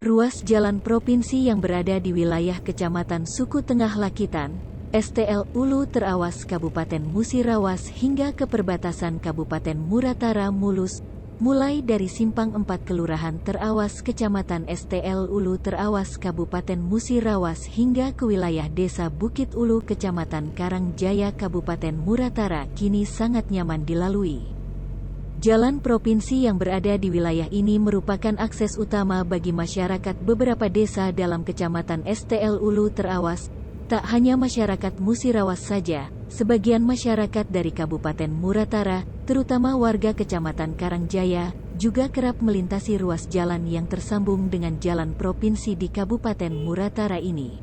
Ruas jalan provinsi yang berada di wilayah Kecamatan Suku Tengah Lakitan, STL Ulu Terawas Kabupaten Musirawas hingga ke perbatasan Kabupaten Muratara mulus, mulai dari Simpang 4 Kelurahan Terawas Kecamatan STL Ulu Terawas Kabupaten Musirawas hingga ke wilayah Desa Bukit Ulu Kecamatan Karangjaya Kabupaten Muratara kini sangat nyaman dilalui. Jalan provinsi yang berada di wilayah ini merupakan akses utama bagi masyarakat beberapa desa dalam Kecamatan STL Ulu Terawas. Tak hanya masyarakat Musirawas saja, sebagian masyarakat dari Kabupaten Muratara, terutama warga Kecamatan Karangjaya, juga kerap melintasi ruas jalan yang tersambung dengan jalan provinsi di Kabupaten Muratara ini.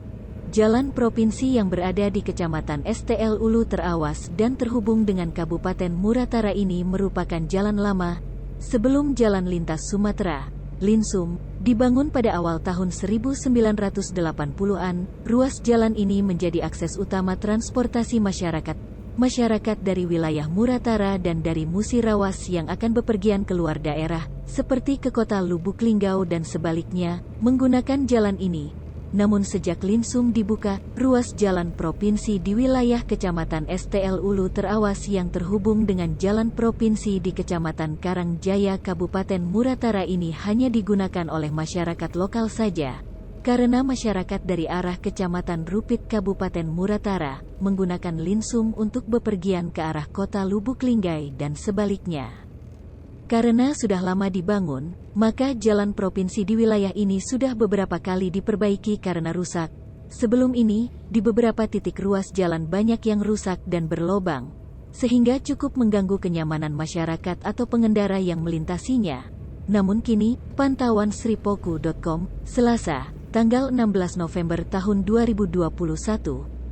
Jalan provinsi yang berada di Kecamatan STL Ulu Terawas dan terhubung dengan Kabupaten Muratara ini merupakan jalan lama. Sebelum Jalan Lintas Sumatera, Linsum, dibangun pada awal tahun 1980-an, ruas jalan ini menjadi akses utama transportasi masyarakat dari wilayah Muratara dan dari Musirawas yang akan bepergian keluar daerah, seperti ke kota Lubuk Linggau dan sebaliknya, menggunakan jalan ini. Namun sejak Linsum dibuka, ruas jalan provinsi di wilayah Kecamatan STL Ulu Terawas yang terhubung dengan jalan provinsi di Kecamatan Karangjaya Kabupaten Muratara ini hanya digunakan oleh masyarakat lokal saja. Karena masyarakat dari arah Kecamatan Rupit Kabupaten Muratara menggunakan Linsum untuk bepergian ke arah kota Lubuk Linggau dan sebaliknya. Karena sudah lama dibangun, maka jalan provinsi di wilayah ini sudah beberapa kali diperbaiki karena rusak. Sebelum ini, di beberapa titik ruas jalan banyak yang rusak dan berlobang, sehingga cukup mengganggu kenyamanan masyarakat atau pengendara yang melintasinya. Namun kini, pantauan sripoku.com, Selasa, tanggal 16 November tahun 2021,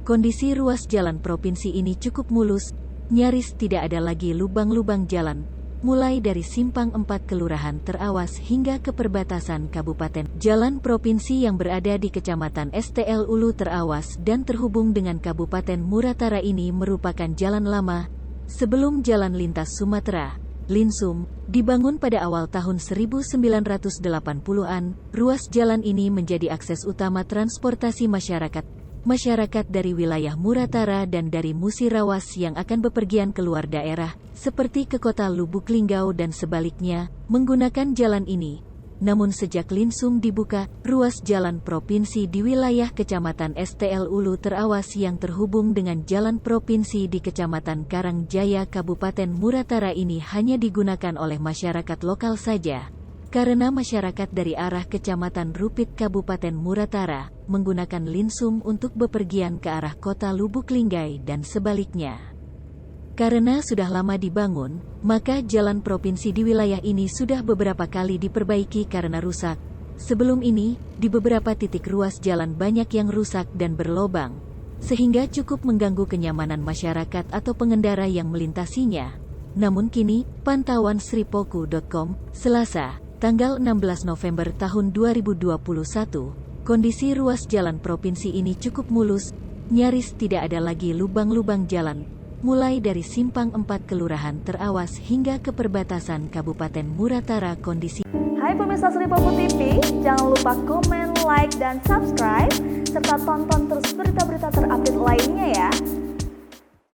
kondisi ruas jalan provinsi ini cukup mulus, nyaris tidak ada lagi lubang-lubang jalan, mulai dari Simpang 4 Kelurahan Terawas hingga ke perbatasan kabupaten. Jalan provinsi yang berada di Kecamatan STL Ulu Terawas dan terhubung dengan Kabupaten Muratara ini merupakan jalan lama. Sebelum Jalan Lintas Sumatera, Linsum, dibangun pada awal tahun 1980-an, ruas jalan ini menjadi akses utama transportasi masyarakat dari wilayah Muratara dan dari Musirawas yang akan bepergian keluar daerah, seperti ke kota Lubuk Linggau dan sebaliknya, menggunakan jalan ini. Namun sejak Linsum dibuka, ruas jalan provinsi di wilayah Kecamatan STL Ulu Terawas yang terhubung dengan jalan provinsi di Kecamatan Karangjaya Kabupaten Muratara ini hanya digunakan oleh masyarakat lokal saja. Karena masyarakat dari arah Kecamatan Rupit Kabupaten Muratara menggunakan Linsum untuk bepergian ke arah kota Lubuk Linggau dan sebaliknya. Karena sudah lama dibangun, maka jalan provinsi di wilayah ini sudah beberapa kali diperbaiki karena rusak. Sebelum ini, di beberapa titik ruas jalan banyak yang rusak dan berlobang, sehingga cukup mengganggu kenyamanan masyarakat atau pengendara yang melintasinya. Namun kini, pantauan sripoku.com, Selasa, tanggal 16 November tahun 2021, kondisi ruas jalan provinsi ini cukup mulus, nyaris tidak ada lagi lubang-lubang jalan, mulai dari Simpang 4 Kelurahan Terawas hingga ke perbatasan Kabupaten Muratara kondisi. Hai pemirsa Sripoku TV, jangan lupa komen, like, dan subscribe, serta tonton terus berita-berita terupdate lainnya ya.